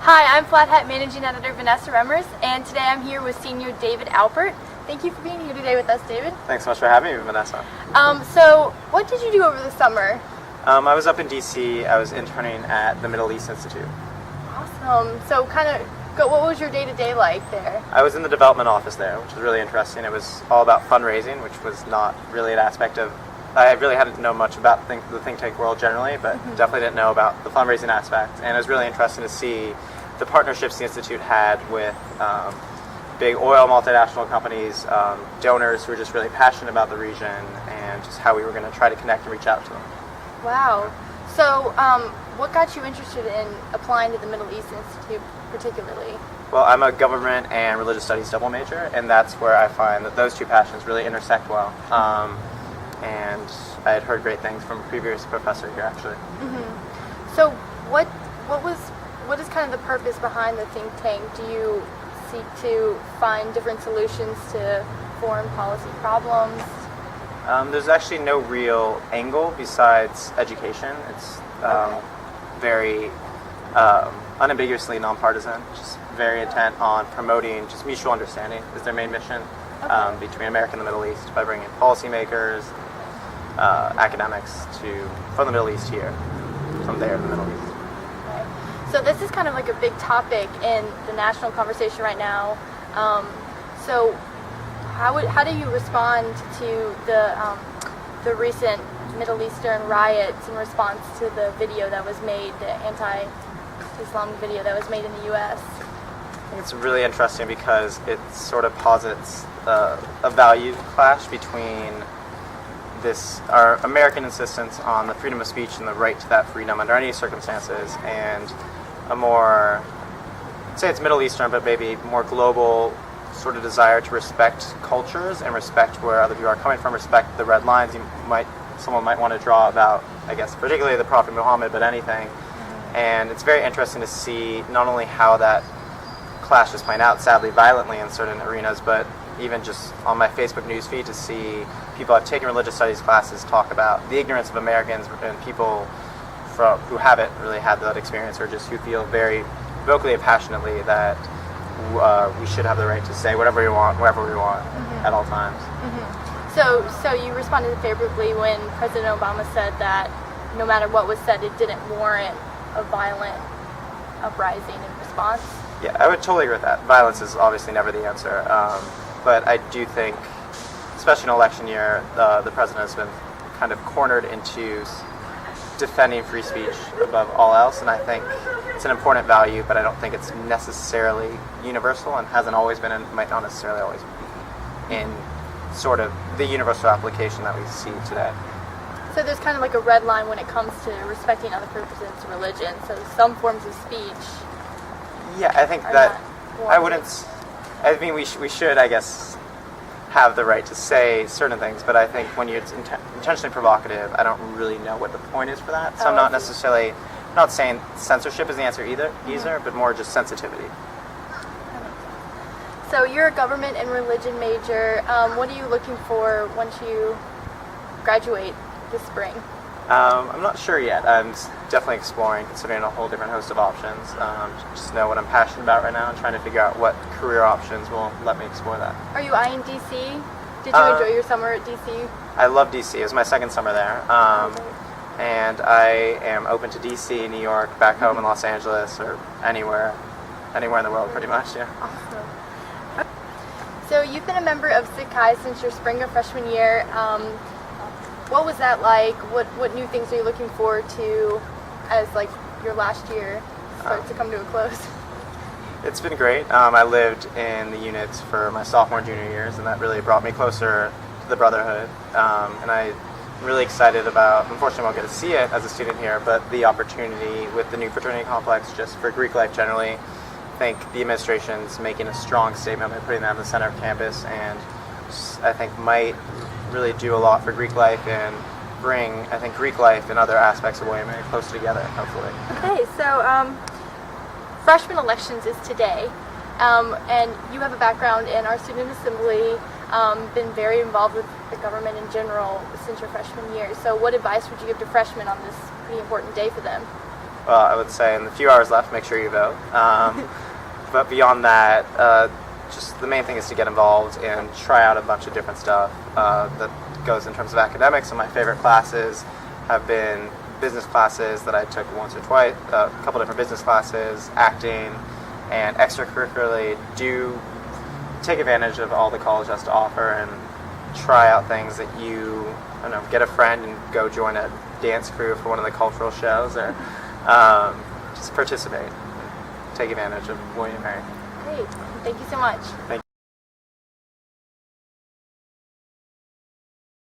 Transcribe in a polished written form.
Hi, I'm Flat Hat Managing Editor Vanessa Remmers, and today I'm here with Senior David Alpert. Thank you for being here today with us, David. Thanks so much for having me, Vanessa. So what did you do over the summer? I was up in D.C. I was interning at the Middle East Institute. Awesome. So what was your day-to-day like there? I was in the development office there, which was really interesting. It was all about fundraising, which was not really an aspect of... I really hadn't known much about the think tank world generally, but definitely didn't know about the fundraising aspect. And it was really interesting to see the partnerships the Institute had with big oil multinational companies, donors who were just really passionate about the region, and just how we were going to try to connect and reach out to them. Wow. So what got you interested in applying to the Middle East Institute particularly? Well, I'm a government and religious studies double major, and that's where I find that those two passions really intersect well. And I had heard great things from a previous professor here, actually. So what is kind of the purpose behind the think tank? Do you seek to find different solutions to foreign policy problems? There's actually no real angle besides education. It's very unambiguously nonpartisan, just very intent on promoting just mutual understanding is their main mission between America and the Middle East by bringing policymakers, academics from the Middle Est here, from there to the Middle East. Okay. So this is kind of like a big topic in the national conversation right now. So how do you respond to the recent Middle Eastern riots in response to the video that was made, the anti-Islam video that was made in the U.S.? I think it's really interesting because it sort of posits a value clash between our American insistence on the freedom of speech and the right to that freedom under any circumstances, and a more, say it's Middle Eastern, but maybe more global sort of desire to respect cultures and respect where other people are coming from, respect the red lines someone might want to draw about, I guess, particularly the Prophet Muhammad, but anything. And it's very interesting to see not only how that clash is playing out, sadly violently in certain arenas, but even just on my Facebook newsfeed to see people I've taken religious studies classes talk about the ignorance of Americans and people who haven't really had that experience, or just who feel very vocally and passionately that we should have the right to say whatever we want, wherever we want, at all times. So you responded favorably when President Obama said that no matter what was said, it didn't warrant a violent uprising in response? Yeah, I would totally agree with that. Violence is obviously never the answer. But I do think, especially in election year, the president has been kind of cornered into defending free speech above all else, and I think it's an important value, but I don't think it's necessarily universal, and hasn't always been, and might not necessarily always be in sort of the universal application that we see today. So there's kind of like a red line when it comes to respecting other person's religion, so some forms of speech. Yeah, I think that I mean, we should, I guess, have the right to say certain things, but I think when it's intentionally provocative, I don't really know what the point is for that. So I'm not saying censorship is the answer either, but more just sensitivity. So you're a government and religion major. What are you looking for once you graduate this spring? I'm not sure yet. I'm definitely exploring, considering a whole different host of options. Just know what I'm passionate about right now and trying to figure out what career options will let me explore that. Are you eyeing DC? Did you enjoy your summer at DC? I love DC. It was my second summer there. And I am open to DC, New York, back home in Los Angeles, or anywhere in the world pretty much, yeah. Awesome. So you've been a member of Sig Chi since your spring of freshman year. What was that like? What new things are you looking forward to as like your last year starts to come to a close? It's been great. I lived in the units for my sophomore and junior years, and that really brought me closer to the brotherhood. And I'm really excited about, unfortunately I won't get to see it as a student here, but the opportunity with the new fraternity complex just for Greek life generally. I think the administration's making a strong statement by putting that in the center of campus, and I think might really do a lot for Greek life and bring, I think, Greek life and other aspects of William & Mary closer together, hopefully. Okay, so freshman elections is today, and you have a background in our student assembly, been very involved with the government in general since your freshman year. So what advice would you give to freshmen on this pretty important day for them? well, I would say in the few hours left, make sure you vote. But beyond that, just the main thing is to get involved and try out a bunch of different stuff that goes in terms of academics. So my favorite classes have been business classes that I took once or twice, a couple different business classes, acting, and extracurricularly do take advantage of all the college has to offer and try out things that you, I don't know, get a friend and go join a dance crew for one of the cultural shows, or just participate and take advantage of William & Mary. Great. Thank you so much. Thank you.